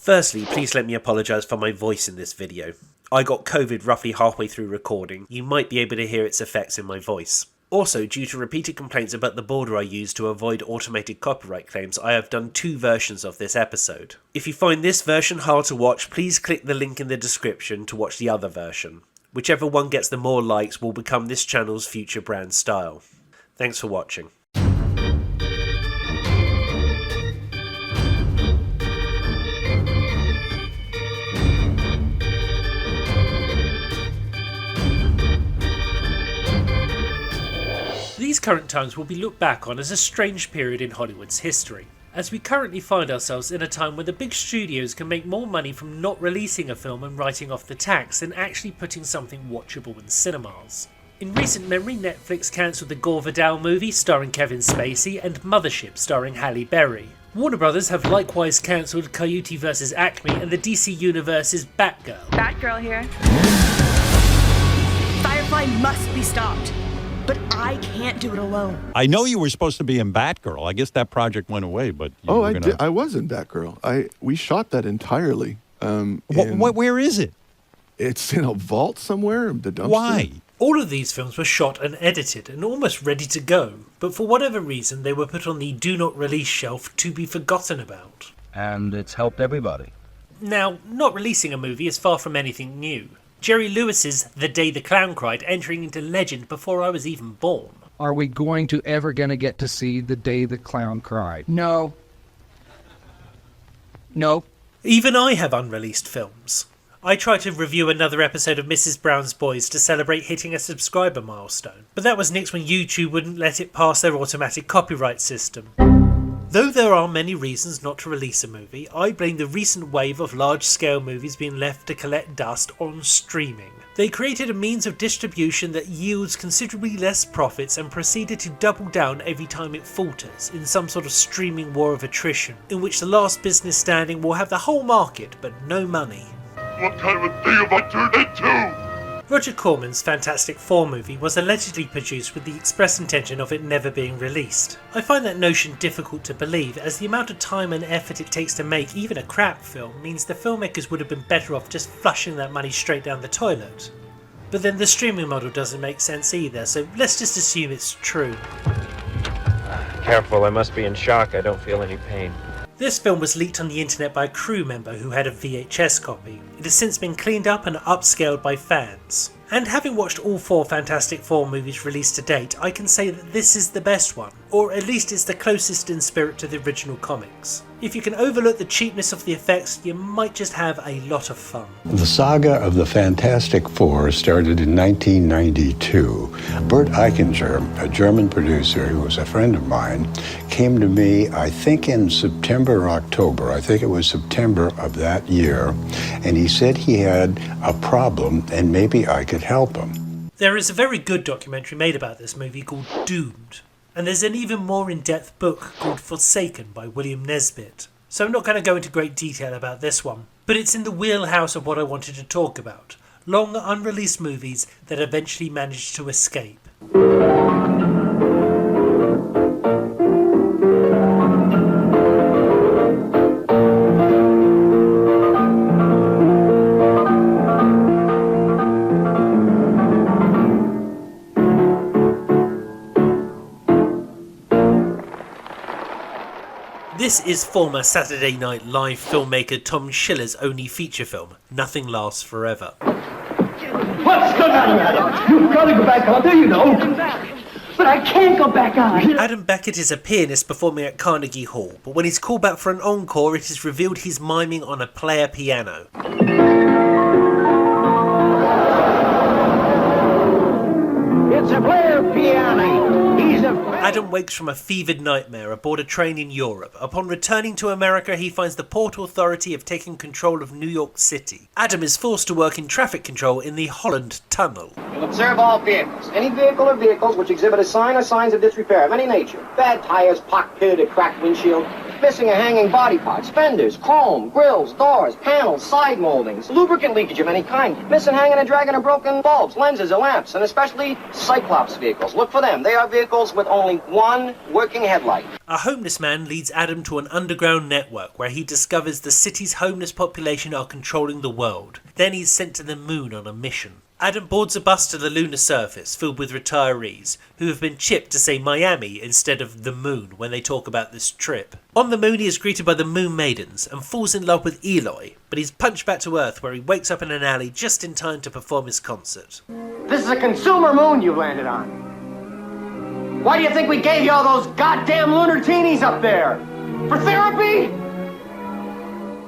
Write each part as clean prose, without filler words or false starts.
Firstly, please let me apologise for my voice in this video. I got COVID roughly halfway through recording. You might be able to hear its effects in my voice. Also, due to repeated complaints about the border I use to avoid automated copyright claims, I have done 2 versions of this episode. If you find this version hard to watch, please click the link in the description to watch the other version. Whichever one gets the more likes will become this channel's future brand style. Thanks for watching. These current times will be looked back on as a strange period in Hollywood's history, as we currently find ourselves in a time when the big studios can make more money from not releasing a film and writing off the tax than actually putting something watchable in cinemas. In recent memory, Netflix cancelled the Gore Vidal movie starring Kevin Spacey and Mothership starring Halle Berry. Warner Brothers have likewise cancelled Coyote vs. Acme and the DC Universe's Batgirl. Batgirl here. Firefly must be stopped. But I can't do it alone. I know you were supposed to be in Batgirl. I guess that project went away, but I was in Batgirl. We shot that entirely. Where is it? It's in a vault somewhere. The dumpster. Why? All of these films were shot and edited and almost ready to go, but for whatever reason they were put on the do not release shelf to be forgotten about. And it's helped everybody. Now, not releasing a movie is far from anything new. Jerry Lewis's The Day the Clown Cried entering into legend before I was even born. Are we ever gonna get to see The Day the Clown Cried? No. No. Even I have unreleased films. I tried to review another episode of Mrs. Brown's Boys to celebrate hitting a subscriber milestone, but that was nixed when YouTube wouldn't let it pass their automatic copyright system. Though there are many reasons not to release a movie, I blame the recent wave of large-scale movies being left to collect dust on streaming. They created a means of distribution that yields considerably less profits and proceeded to double down every time it falters in some sort of streaming war of attrition, in which the last business standing will have the whole market but no money. What kind of a thing have I turned into? Roger Corman's Fantastic Four movie was allegedly produced with the express intention of it never being released. I find that notion difficult to believe, as the amount of time and effort it takes to make even a crap film means the filmmakers would have been better off just flushing that money straight down the toilet. But then the streaming model doesn't make sense either, so let's just assume it's true. Careful, I must be in shock. I don't feel any pain. This film was leaked on the internet by a crew member who had a VHS copy. It has since been cleaned up and upscaled by fans. And having watched all 4 Fantastic Four movies released to date, I can say that this is the best one, or at least it's the closest in spirit to the original comics. If you can overlook the cheapness of the effects, you might just have a lot of fun. The saga of the Fantastic Four started in 1992. Bert Eichinger, a German producer who was a friend of mine, came to me, I think in September or October, I think it was September of that year, and he said he had a problem and maybe I could help him. There is a very good documentary made about this movie called Doomed. And there's an even more in-depth book called Forsaken by William Nesbitt. So I'm not going to go into great detail about this one, but it's in the wheelhouse of what I wanted to talk about. Long unreleased movies that eventually managed to escape. This is former Saturday Night Live filmmaker Tom Schiller's only feature film, Nothing Lasts Forever. What's going on? You've got to go back on there, you know. But I can't go back on. Adam Beckett is a pianist performing at Carnegie Hall, but when he's called back for an encore, it is revealed he's miming on a player piano. It's a player piano. Adam wakes from a fevered nightmare aboard a train in Europe. Upon returning to America, he finds the Port Authority have taken control of New York City. Adam is forced to work in traffic control in the Holland Tunnel. You'll observe all vehicles. Any vehicle or vehicles which exhibit a sign or signs of disrepair of any nature. Bad tires, pocketed, a cracked windshield. Missing a hanging body parts, fenders, chrome, grills, doors, panels, side moldings, lubricant leakage of any kind. Missing hanging and dragging and broken bulbs, lenses, and lamps, and especially Cyclops vehicles. Look for them. They are vehicles with only one working headlight. A homeless man leads Adam to an underground network where he discovers the city's homeless population are controlling the world. Then he's sent to the moon on a mission. Adam boards a bus to the lunar surface filled with retirees who have been chipped to say Miami instead of the moon when they talk about this trip. On the moon he is greeted by the Moon Maidens and falls in love with Eloy, but he's punched back to Earth where he wakes up in an alley just in time to perform his concert. This is a consumer moon you landed on. Why do you think we gave you all those goddamn lunar teenies up there? For therapy?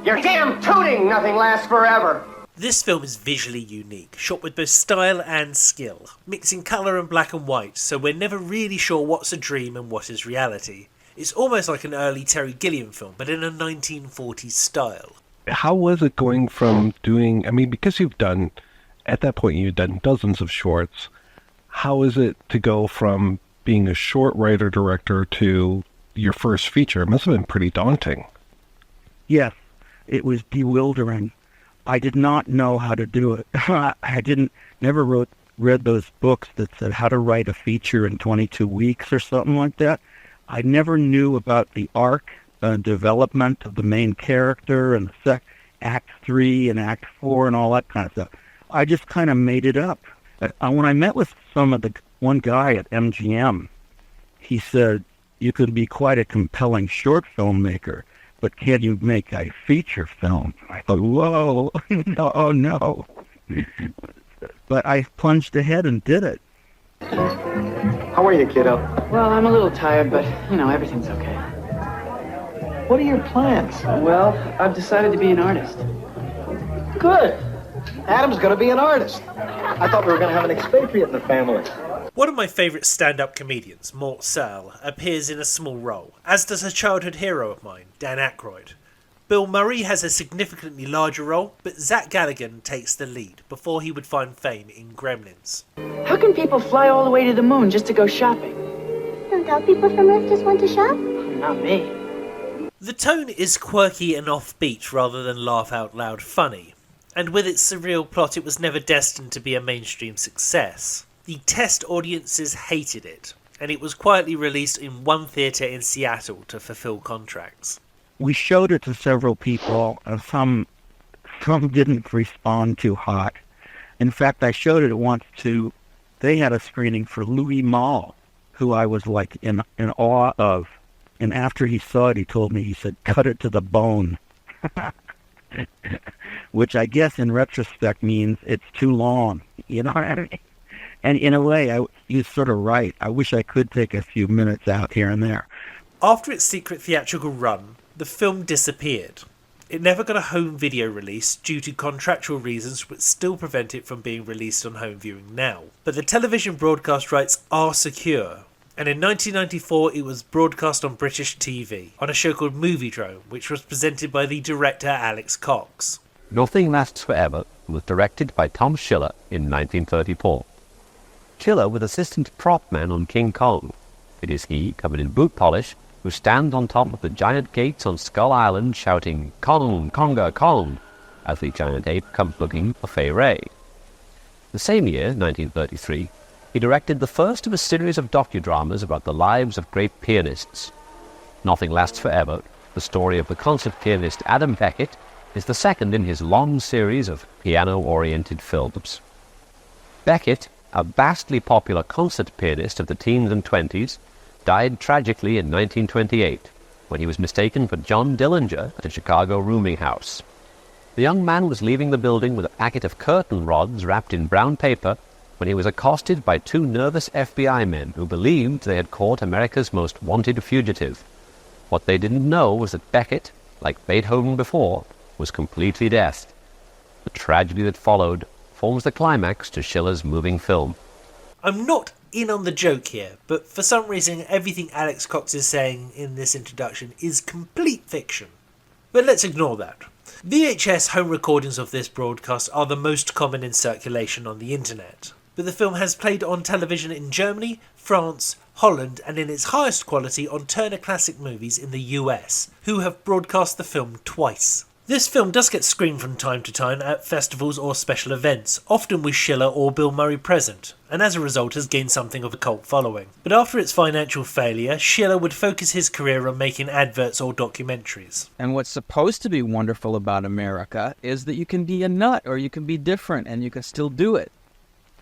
You're damn tooting nothing lasts forever. This film is visually unique, shot with both style and skill, mixing colour and black and white, so we're never really sure what's a dream and what is reality. It's almost like an early Terry Gilliam film, but in a 1940s style. How was it going from doing, because at that point you've done dozens of shorts, how is it to go from being a short writer-director to your first feature? It must have been pretty daunting. Yes, it was bewildering. I did not know how to do it. Never read those books that said how to write a feature in 22 weeks or something like that. I never knew about the arc and development of the main character and the Act 3 and Act 4 and all that kind of stuff. I just kind of made it up. When I met with one guy at MGM, he said, "You can be quite a compelling short filmmaker, but can you make a feature film?" I thought, whoa, no. But I plunged ahead and did it. How are you, kiddo? Well, I'm a little tired, but, everything's okay. What are your plans? Well, I've decided to be an artist. Good. Adam's gonna be an artist. I thought we were gonna have an expatriate in the family. One of my favourite stand-up comedians, Mort Sahl, appears in a small role, as does a childhood hero of mine, Dan Aykroyd. Bill Murray has a significantly larger role, but Zach Galligan takes the lead before he would find fame in Gremlins. How can people fly all the way to the moon just to go shopping? Don't all people from Earth just want to shop? Not me. The tone is quirky and offbeat rather than laugh-out-loud funny, and with its surreal plot it was never destined to be a mainstream success. The test audiences hated it, and it was quietly released in one theatre in Seattle to fulfill contracts. We showed it to several people, and some didn't respond too hot. In fact, I showed it once to, they had a screening for Louis Malle, who I was like in awe of. And after he saw it, he said, "Cut it to the bone." Which I guess in retrospect means it's too long. You know what I mean? And in a way, you're sort of right. I wish I could take a few minutes out here and there. After its secret theatrical run, the film disappeared. It never got a home video release due to contractual reasons which still prevent it from being released on home viewing now. But the television broadcast rights are secure, and in 1994 it was broadcast on British TV on a show called Withdrawn, which was presented by the director Alex Cox. Nothing Lasts Forever was directed by Tom Schiller in 1934. Schiller was assistant prop man on King Kong. It is he, covered in boot polish, who stands on top of the giant gates on Skull Island shouting "Kong, Conga, Kong," as the giant ape comes looking for Fay Ray. The same year, 1933, he directed the first of a series of docudramas about the lives of great pianists. Nothing Lasts Forever, the story of the concert pianist Adam Beckett, is the second in his long series of piano-oriented films. Beckett, a vastly popular concert pianist of the teens and 20s, died tragically in 1928 when he was mistaken for John Dillinger at a Chicago rooming house. The young man was leaving the building with a packet of curtain rods wrapped in brown paper when he was accosted by two nervous FBI men who believed they had caught America's most wanted fugitive. What they didn't know was that Beckett, like Beethoven before, was completely deaf. The tragedy that followed forms the climax to Schiller's moving film. I'm not in on the joke here, but for some reason everything Alex Cox is saying in this introduction is complete fiction. But let's ignore that. VHS home recordings of this broadcast are the most common in circulation on the internet, but the film has played on television in Germany, France, Holland, and in its highest quality on Turner Classic Movies in the US, who have broadcast the film twice. This film does get screened from time to time at festivals or special events, often with Schiller or Bill Murray present, and as a result has gained something of a cult following. But after its financial failure, Schiller would focus his career on making adverts or documentaries. And what's supposed to be wonderful about America is that you can be a nut or you can be different and you can still do it.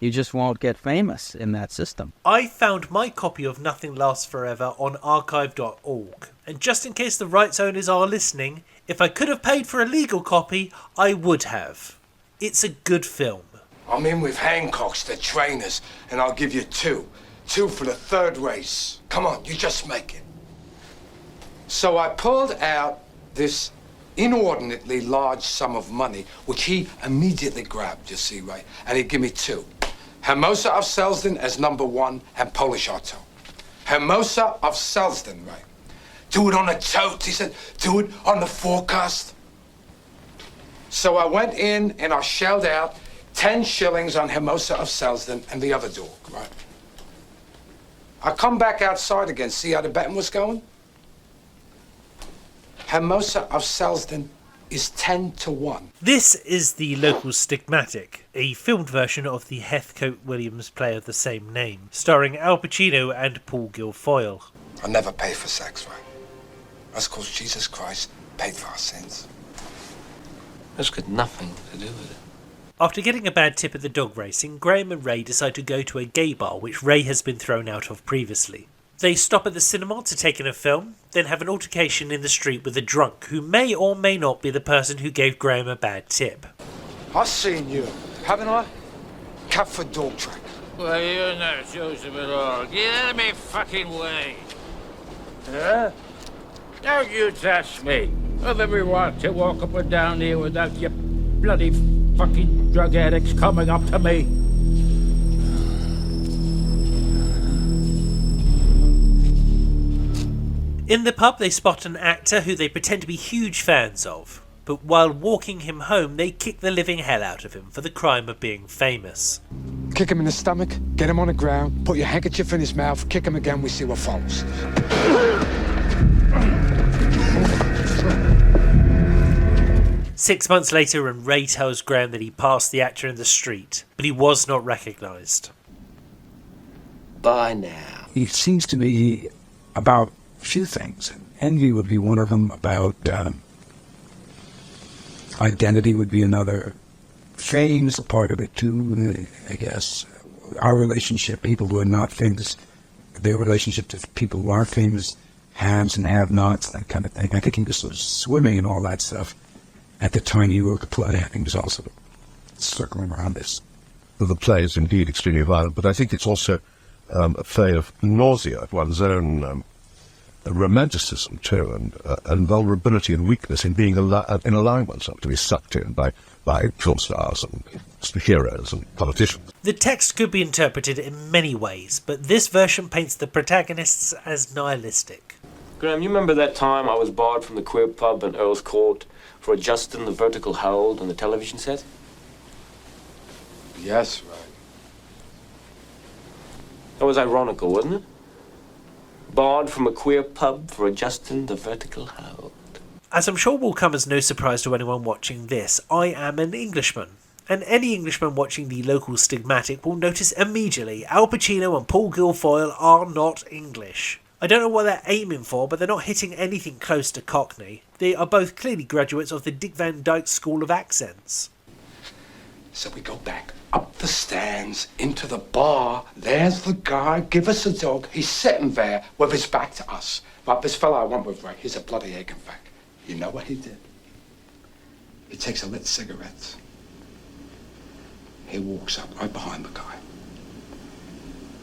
You just won't get famous in that system. I found my copy of Nothing Lasts Forever on archive.org, and just in case the rights owners are listening, if I could have paid for a legal copy, I would have. It's a good film. I'm in with Hancock's, the trainers, and I'll give you two. 2 for the third race. Come on, you just make it. So I pulled out this inordinately large sum of money, which he immediately grabbed, you see, right? And he'd give me 2. Hermosa of Selsden as number 1 and Polish Otto. Hermosa of Selsden, right? Do it on a tote, he said. Do it on the forecast. So I went in and I shelled out 10 shillings on Hermosa of Selsden and the other dog, right? I come back outside again, see how the betting was going? Hermosa of Selsden is 10-1. This is the local Stigmatic, a filmed version of the Heathcote Williams play of the same name, starring Al Pacino and Paul Guilfoyle. I never pay for sex, right? That's because Jesus Christ paid for our sins. That's got nothing to do with it. After getting a bad tip at the dog racing, Graham and Ray decide to go to a gay bar which Ray has been thrown out of previously. They stop at the cinema to take in a film, then have an altercation in the street with a drunk who may or may not be the person who gave Graham a bad tip. I've seen you, haven't I? Cat for dog track. Well, you're not Joseph at all. Get out of my fucking way. Yeah? Don't you touch me. I've ever walked to walk up and down here without you bloody fucking drug addicts coming up to me. In the pub, they spot an actor who they pretend to be huge fans of, but while walking him home, they kick the living hell out of him for the crime of being famous. Kick him in the stomach, get him on the ground, put your handkerchief in his mouth, kick him again, we see what follows. Six months later, and Ray tells Graham that he passed the actor in the street, but he was not recognised. Bye now. He seems to be about a few things. Envy would be one of them. About identity would be another. Fame's a part of it too, I guess. Our relationship, people who are not famous, their relationship to people who are famous, haves and have-nots, that kind of thing. I think he was sort of swimming in all that stuff at the time he wrote the play. I think he was also circling around this. Well, the play is indeed extremely violent, but I think it's also a play of nausea at one's own romanticism too, and vulnerability and weakness in being in allowing oneself to be sucked in by film stars and heroes and politicians. The text could be interpreted in many ways, but this version paints the protagonists as nihilistic. Graham, you remember that time I was barred from the queer pub in Earl's Court for adjusting the vertical hold on the television set? Yes, right. That was ironical, wasn't it? Barred from a queer pub for adjusting the vertical hold. As I'm sure will come as no surprise to anyone watching this, I am an Englishman. And any Englishman watching the local Stigmatic will notice immediately Al Pacino and Paul Guilfoyle are not English. I don't know what they're aiming for, but they're not hitting anything close to Cockney. They are both clearly graduates of the Dick Van Dyke School of Accents. So we go back up the stands into the bar. There's the guy. Give us a dog. He's sitting there with his back to us. But this fella I went with, right, he's a bloody egg, in fact. You know what he did? He takes a lit cigarette. He walks up right behind the guy.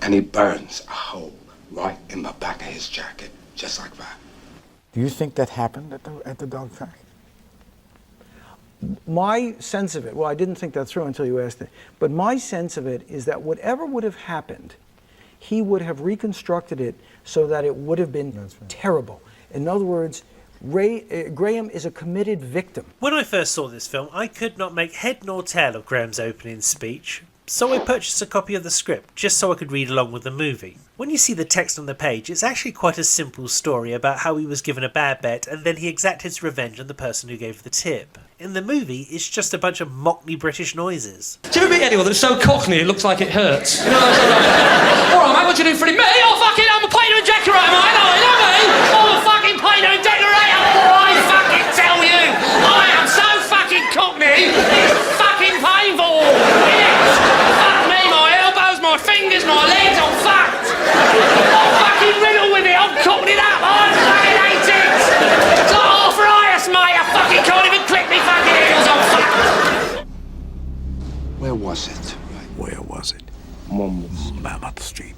And he burns a hole right in the back of his jacket, just like that. Do you think that happened at the dog track? My sense of it, well, I didn't think that through until you asked it, but my sense of it is that whatever would have happened, he would have reconstructed it so that it would have been terrible. In other words, Graham is a committed victim. When I first saw this film, I could not make head nor tail of Graham's opening speech. so I purchased a copy of the script just so I could read along with the movie. When you see the text on the page, it's actually quite a simple story about how he was given a bad bet and then he exacted his revenge on the person who gave the tip. In the movie, it's just a bunch of mockney British noises. Do you ever meet anyone that's so cockney it looks like it hurts? You know, that's all right, mate, what do you do for me? Oh, fucking, I'm a painter and decorator, mate. No, you know me? I'm a fucking painter and decorator. I fucking tell you, I am so fucking cockney, it's fucking painful. Yes. Fuck me, my elbows, my fingers, my legs, I'm fucked. I'm fucking riddled with it, I'm cockneyed up, I fucking hate it. It's like arthritis, mate, I fucking can't even click me fucking heels, I'm fucked. Where was it? Where was it? Mammoth Street.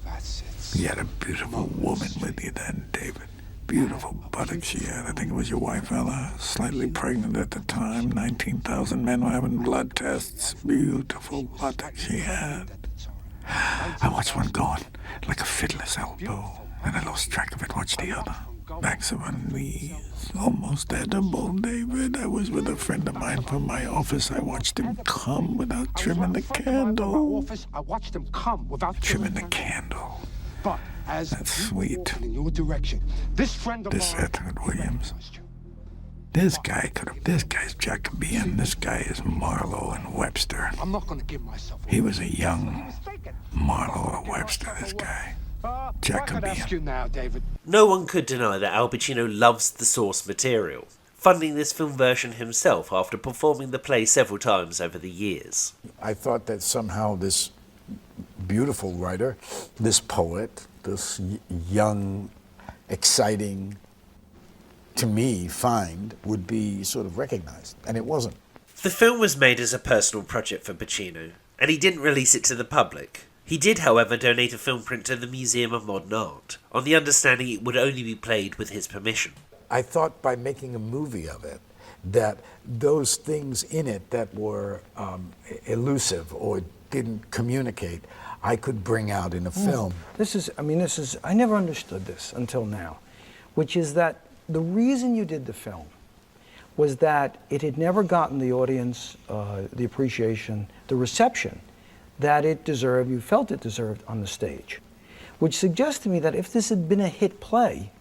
That's it. You had a beautiful woman with you then, David. Beautiful buttocks she had. I think it was your wife, Ella. Slightly pregnant at the time. 19,000 men were having blood tests. Beautiful buttocks she had. I watched one go on like a fiddler's elbow, and I lost track of it. Watched the other. Backs of her knees. Almost edible, David. I was with a friend of mine from my office. I watched him come without trimming the candle. I watched him come without Trimming the candle. But as That's sweet. in your direction, this friend of This mine. Edward Williams. This guy's Jacobean. This guy is Marlowe and Webster. I'm not going to give myself. He was a young Marlowe and Webster, this guy. Jacobean. Now, David. No one could deny that Al Pacino loves the source material, funding this film version himself after performing the play several times over the years. I thought that somehow this beautiful writer, this poet, this young, exciting, to me, find, would be sort of recognized, and it wasn't. The film was made as a personal project for Pacino, and he didn't release it to the public. He did, however, donate a film print to the Museum of Modern Art, on the understanding it would only be played with his permission. I thought by making a movie of it, that those things in it that were elusive or didn't communicate, I could bring out in a film. I never understood this until now, which is that the reason you did the film was that it had never gotten the audience, the appreciation, the reception that it deserved, you felt it deserved on the stage. Which suggests to me that if this had been a hit play,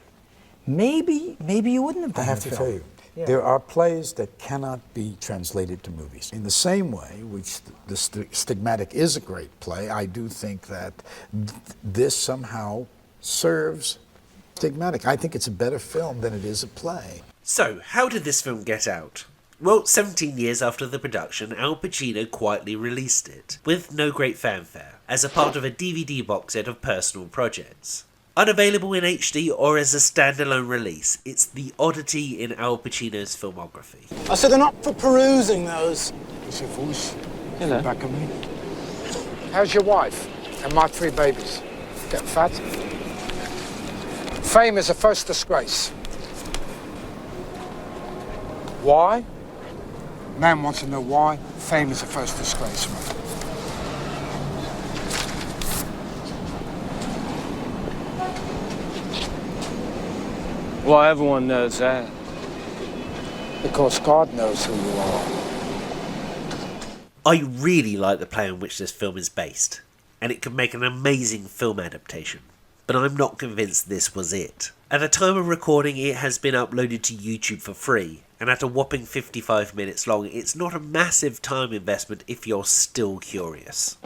maybe you wouldn't have done I have the to film. tell you, Yeah. there are plays that cannot be translated to movies. In the same way, which the Stigmatic is a great play, I do think that this somehow serves Stigmatic. I think it's a better film than it is a play. So, how did this film get out? Well, 17 years after the production, Al Pacino quietly released it, with no great fanfare, as a part of a DVD box set of personal projects. Unavailable in HD or as a standalone release, it's the oddity in Al Pacino's filmography. I said they're not for perusing, those. Is he foolish? Hello. Back at me. How's your wife and my 3 babies? Getting fat? Fame is a first disgrace. Why? Man wants to know why. Fame is a first disgrace, man. Well, everyone knows that. Because God knows who you are. I really like the play on which this film is based, and it could make an amazing film adaptation, but I'm not convinced this was it. At the time of recording, it has been uploaded to YouTube for free, and at a whopping 55 minutes long, it's not a massive time investment if you're still curious.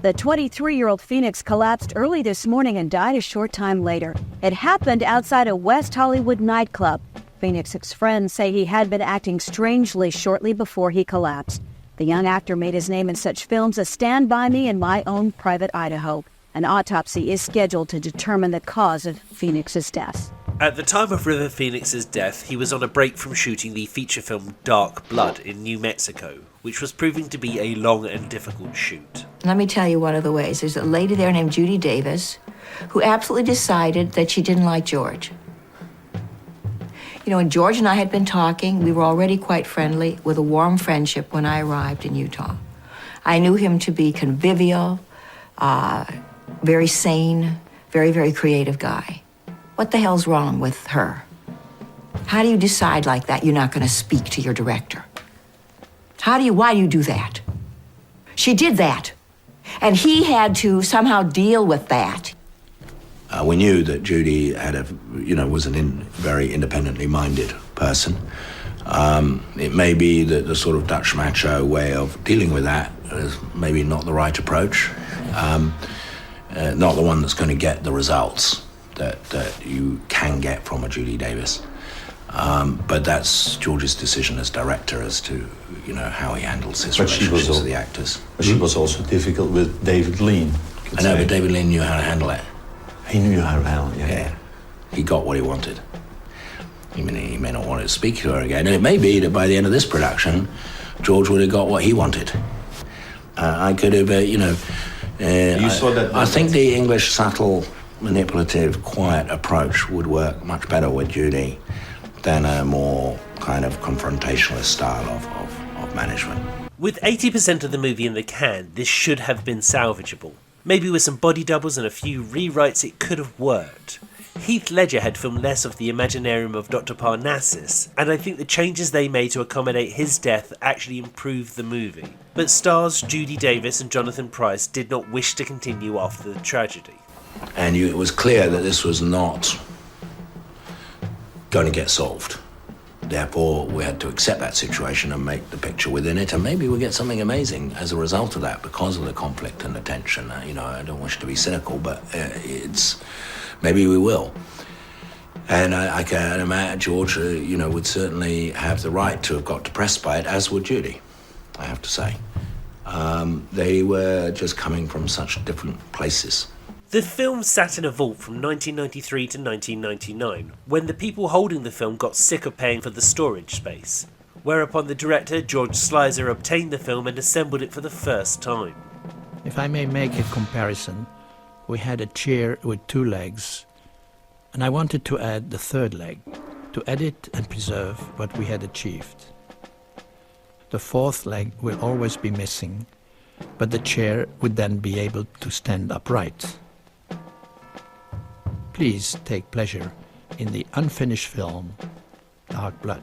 The 23-year-old Phoenix collapsed early this morning and died a short time later. It happened outside a West Hollywood nightclub. Phoenix's friends say he had been acting strangely shortly before he collapsed. The young actor made his name in such films as Stand By Me and My Own Private Idaho. An autopsy is scheduled to determine the cause of Phoenix's death. At the time of River Phoenix's death, he was on a break from shooting the feature film Dark Blood in New Mexico, which was proving to be a long and difficult shoot. Let me tell you one of the ways. There's a lady there named Judy Davis who absolutely decided that she didn't like George. You know, when George and I had been talking, we were already quite friendly, with a warm friendship when I arrived in Utah. I knew him to be convivial, very sane, very, very creative guy. What the hell's wrong with her? How do you decide like that you're not going to speak to your director? Why do you do that? She did that. And he had to somehow deal with that. We knew that Judy had was a very independently minded person. It may be that the sort of Dutch macho way of dealing with that is maybe not the right approach, not the one that's going to get the results that you can get from a Judy Davis. But that's George's decision as director as to how he handles his relationships with the actors. But she was also difficult with David Lean. I know, but David Lean knew how to handle it. He knew how to handle it, yeah. He got what he wanted. He may not want to speak to her again. And it may be that by the end of this production, George would have got what he wanted. I could have, You saw that. I think the English subtle, manipulative, quiet approach would work much better with Judy than a more kind of confrontationalist style of management. With 80% of the movie in the can, this should have been salvageable. Maybe with some body doubles and a few rewrites it could have worked. Heath Ledger had filmed less of the Imaginarium of Dr. Parnassus, and I think the changes they made to accommodate his death actually improved the movie. But stars Judy Davis and Jonathan Pryce did not wish to continue after the tragedy. And it was clear that this was not going to get solved. Therefore, we had to accept that situation and make the picture within it, and maybe we'll get something amazing as a result of that because of the conflict and the tension. I don't wish to be cynical, but maybe we will. And I can imagine George, would certainly have the right to have got depressed by it, as would Judy, I have to say. They were just coming from such different places. The film sat in a vault from 1993 to 1999, when the people holding the film got sick of paying for the storage space, whereupon the director, George Slizer, obtained the film and assembled it for the first time. If I may make a comparison, we had a chair with 2 legs, and I wanted to add the 3rd leg, to edit and preserve what we had achieved. The 4th leg will always be missing, but the chair would then be able to stand upright. Please take pleasure in the unfinished film, Dark Blood.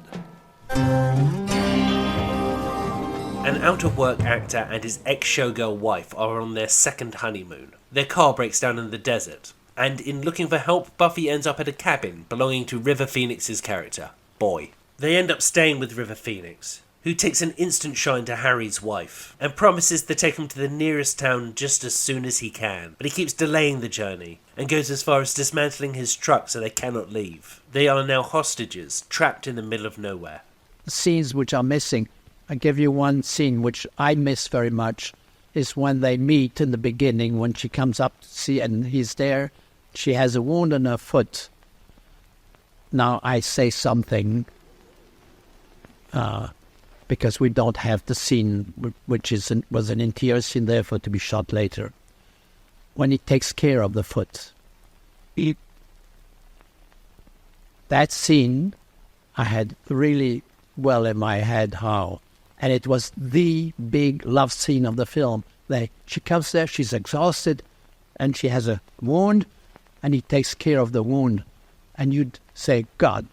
An out-of-work actor and his ex-showgirl wife are on their second honeymoon. Their car breaks down in the desert, and in looking for help, Buffy ends up at a cabin belonging to River Phoenix's character, Boy. They end up staying with River Phoenix, who takes an instant shine to Harry's wife, and promises to take him to the nearest town just as soon as he can. But he keeps delaying the journey, and goes as far as dismantling his truck so they cannot leave. They are now hostages, trapped in the middle of nowhere. Scenes which are missing. I give you one scene which I miss very much, is when they meet in the beginning, when she comes up to see and he's there. She has a wound on her foot. Now I say something, because we don't have the scene, which was an interior scene, therefore to be shot later. When he takes care of the foot. That scene, I had really well in my head how. And it was the big love scene of the film. She comes there, she's exhausted, and she has a wound, and he takes care of the wound. And you'd say, God,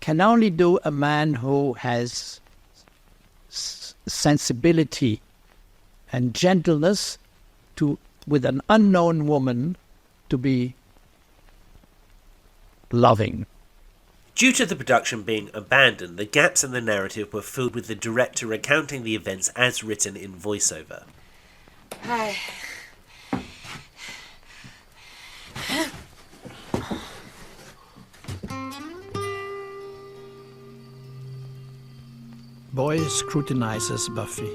can only do a man who has sensibility and gentleness with an unknown woman to be loving. Due to the production being abandoned, the gaps in the narrative were filled with the director recounting the events as written in voiceover. Hi. Boy scrutinizes Buffy.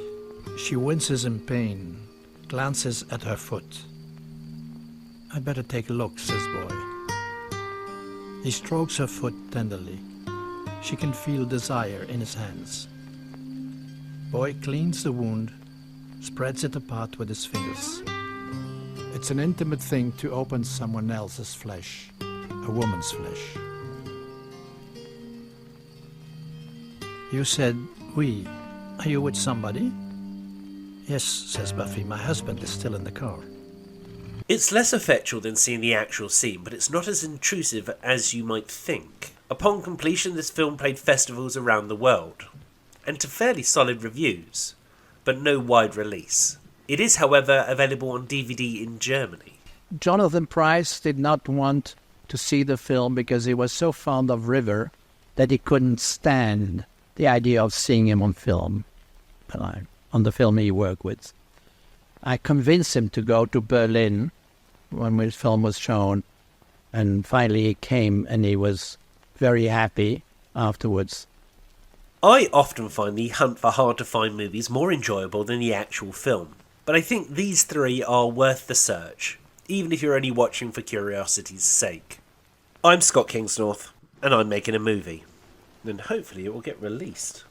She winces in pain, glances at her foot. I better take a look, says Boy. He strokes her foot tenderly. She can feel desire in his hands. Boy cleans the wound, spreads it apart with his fingers. It's an intimate thing to open someone else's flesh, a woman's flesh. You said, we. Are you with somebody? Yes, says Buffy. My husband is still in the car. It's less effectual than seeing the actual scene, but it's not as intrusive as you might think. Upon completion, this film played festivals around the world, and to fairly solid reviews. but no wide release. It is, however, available on DVD in Germany. Jonathan Pryce did not want to see the film because he was so fond of River that he couldn't stand the idea of seeing him on film, on the film he worked with. I convinced him to go to Berlin when his film was shown, and finally he came and he was very happy afterwards. I often find the hunt for hard-to-find movies more enjoyable than the actual film, but I think these three are worth the search, even if you're only watching for curiosity's sake. I'm Scott Kingsnorth, and I'm making a movie, and hopefully it will get released.